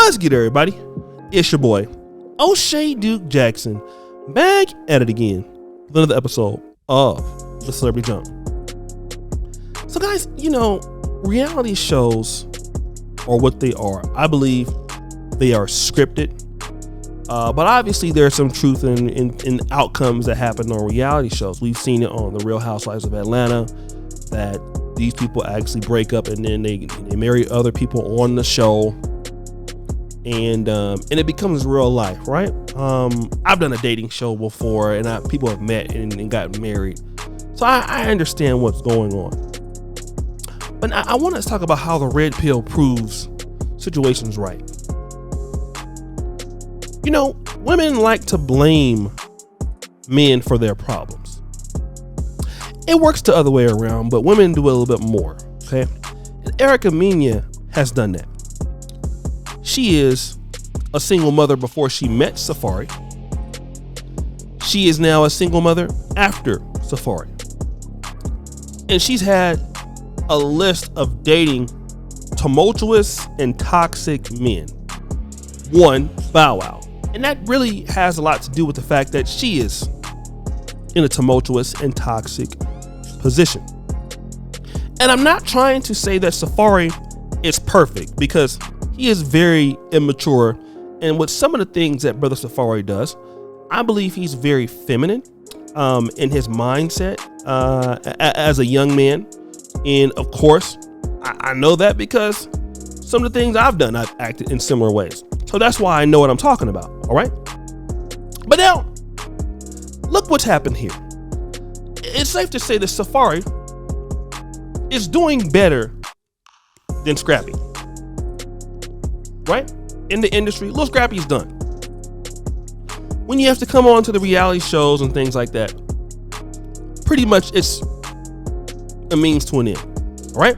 What's good, everybody? It's your boy, O'Shea Duke Jackson, back at it again with another episode of The Celebrity Jump. So guys, reality shows are what they are. I believe they are scripted, but obviously there's some truth in outcomes that happen on reality shows. We've seen it on The Real Housewives of Atlanta, that these people actually break up and then they marry other people on the show, and it becomes real life, right? I've done a dating show before, and people have met and got married, so I understand what's going on. But I want to talk about how the red pill proves situations right. Women like to blame men for their problems. It works the other way around, but women do it a little bit more, okay? And Mena has done that. She is a single mother before she met Safari. She is now a single mother after Safari. And she's had a list of dating tumultuous and toxic men. One, Bow Wow. And that really has a lot to do with the fact that she is in a tumultuous and toxic position. And I'm not trying to say that Safari is perfect, because he is very immature. And with some of the things that Brother Safari does, I believe he's very feminine in his mindset as a young man. And of course, I know that because some of the things I've done, I've acted in similar ways. So that's why I know what I'm talking about. All right. But now, look what's happened here. It's safe to say that Safari is doing better than Scrappy. Right? In the industry, Lil Scrappy's done. When you have to come on to the reality shows and things like that, pretty much it's a means to an end. All right?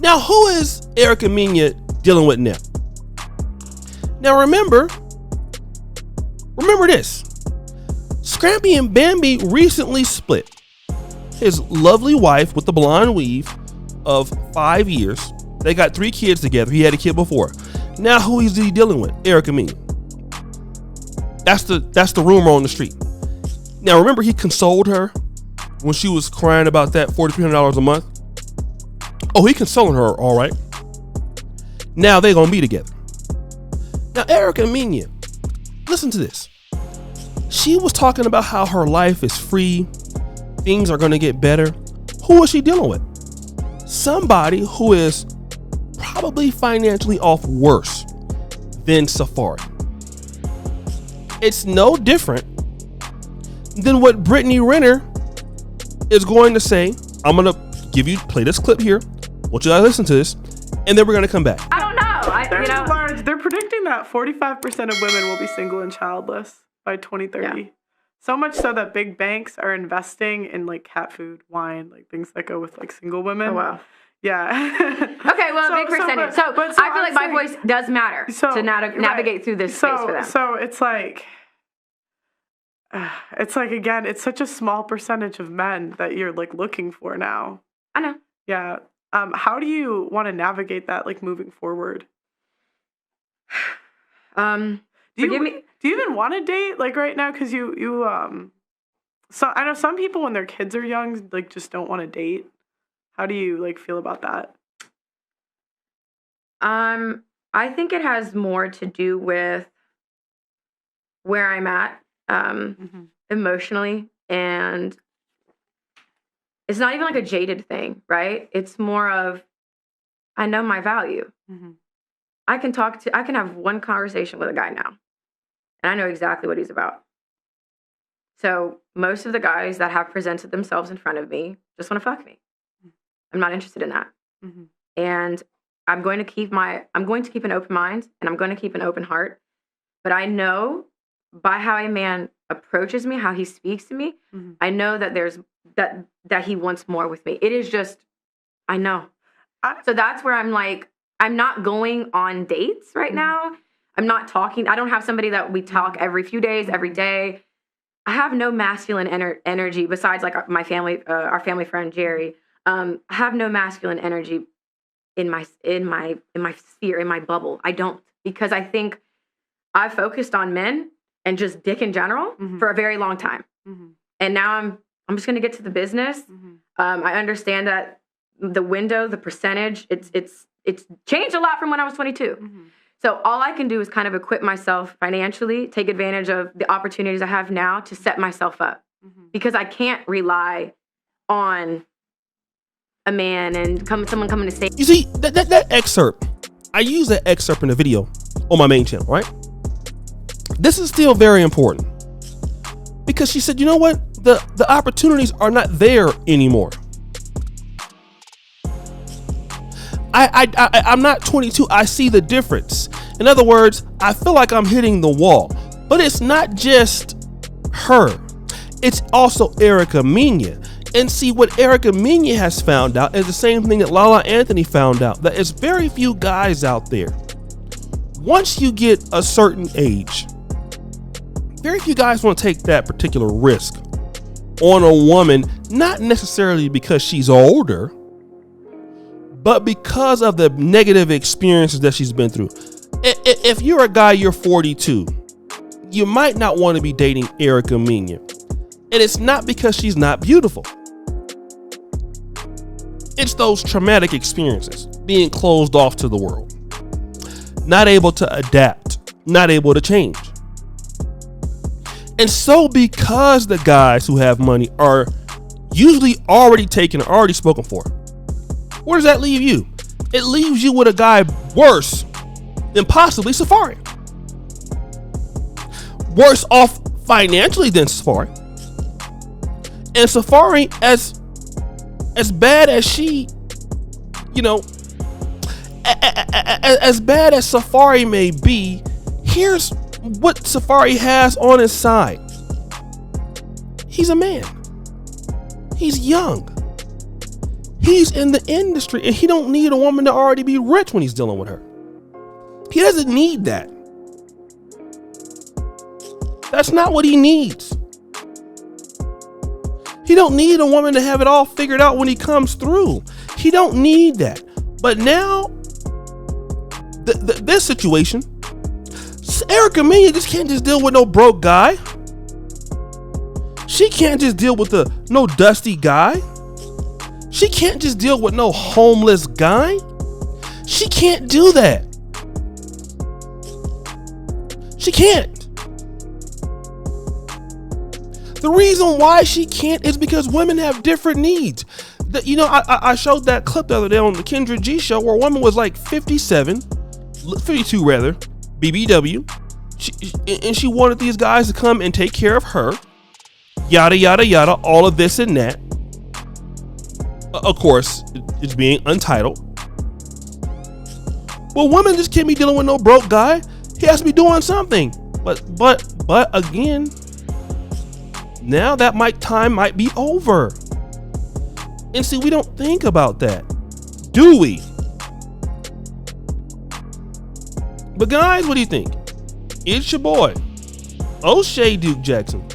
Now, who is Mena dealing with now? Now, remember this. Scrappy and Bambi recently split. His lovely wife with the blonde weave of 5 years. They got 3 kids together. He had a kid before. Now, who is he dealing with? Mena. That's the rumor on the street. Now, remember, he consoled her when she was crying about that $4,300 a month. Oh, he consoling her, all right. Now they're gonna be together. Now, Mena, listen to this. She was talking about how her life is free, things are gonna get better. Who is she dealing with? Somebody who is probably financially off worse than Safari. It's no different than what Brittany Renner is going to say. I'm gonna play this clip here. I want you to listen to this, and then we're gonna come back. I don't know. They're predicting that 45% of women will be single and childless by 2030. Yeah. So much so that big banks are investing in like cat food, wine, like things that go with like single women. Oh, wow. Yeah. Okay, well, big percentage. So I feel like my voice does matter to navigate through this space for them. So it's like, again, it's such a small percentage of men that you're like looking for now. I know. Yeah. How do you want to navigate that, like moving forward? Do you even want to date like right now? Because so I know some people when their kids are young, like just don't want to date. How do you like feel about that? I think it has more to do with where I'm at emotionally, and it's not even like a jaded thing, right? It's more of, I know my value. Mm-hmm. I can have one conversation with a guy now, and I know exactly what he's about. So most of the guys that have presented themselves in front of me just want to fuck me. I'm not interested in that. Mm-hmm. And I'm going to keep an open mind, and I'm going to keep an open heart. But I know by how a man approaches me, how he speaks to me, mm-hmm. I know that there's that he wants more with me. It is just, I know. So that's where I'm like, I'm not going on dates right mm-hmm. now. I'm not talking. I don't have somebody that we talk every few days, every day. I have no masculine energy besides like my family, our family friend Jerry. I have no masculine energy in my sphere, in my bubble. I don't, because I think I've focused on men and just dick in general for a very long time. And now I'm just going to get to the business. I understand that the window, the percentage, it's changed a lot from when I was 22. So all I can do is kind of equip myself financially, take advantage of the opportunities I have now to set myself up, because I can't rely on a man and someone coming to say. You see, that excerpt, I use that excerpt in the video on my main channel, right? This is still very important, because she said, you know what? The opportunities are not there anymore. I'm not 22. I see the difference. In other words, I feel like I'm hitting the wall. But it's not just her. It's also Erica Mena. And see, what Erica Mena has found out is the same thing that Lala Anthony found out, that there's very few guys out there. Once you get a certain age, very few guys want to take that particular risk on a woman, not necessarily because she's older, but because of the negative experiences that she's been through. If you're a guy, you're 42, you might not want to be dating Erica Mena. And it's not because she's not beautiful. It's those traumatic experiences, being closed off to the world, not able to adapt, not able to change. And so because the guys who have money are usually already taken, already spoken for, where does that leave you? It leaves you with a guy worse than possibly Safari. Worse off financially than Safari. And Safari, as bad as she, as bad as Safari may be, here's what Safari has on his side. He's a man. He's young. He's in the industry, and he don't need a woman to already be rich when he's dealing with her. He doesn't need that. That's not what he needs. He don't need a woman to have it all figured out when he comes through. He don't need that. But now, this situation, Erica Mena just can't just deal with no broke guy. She can't just deal with no dusty guy. She can't just deal with no homeless guy. She can't do that. She can't. The reason why she can't is because women have different needs. I showed that clip the other day on the Kendra G show where a woman was like 52 rather, BBW. And she wanted these guys to come and take care of her. Yada, yada, yada, all of this and that. Of course, it's being untitled. Well, women just can't be dealing with no broke guy. He has to be doing something. But again, now that time might be over. And see, we don't think about that, do we? But guys, what do you think? It's your boy, O'Shea Duke Jackson,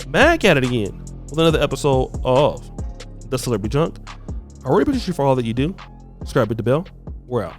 back at it again with another episode of The Celebrity Junk. I really appreciate you for all that you do. Subscribe, hit the bell. We're out.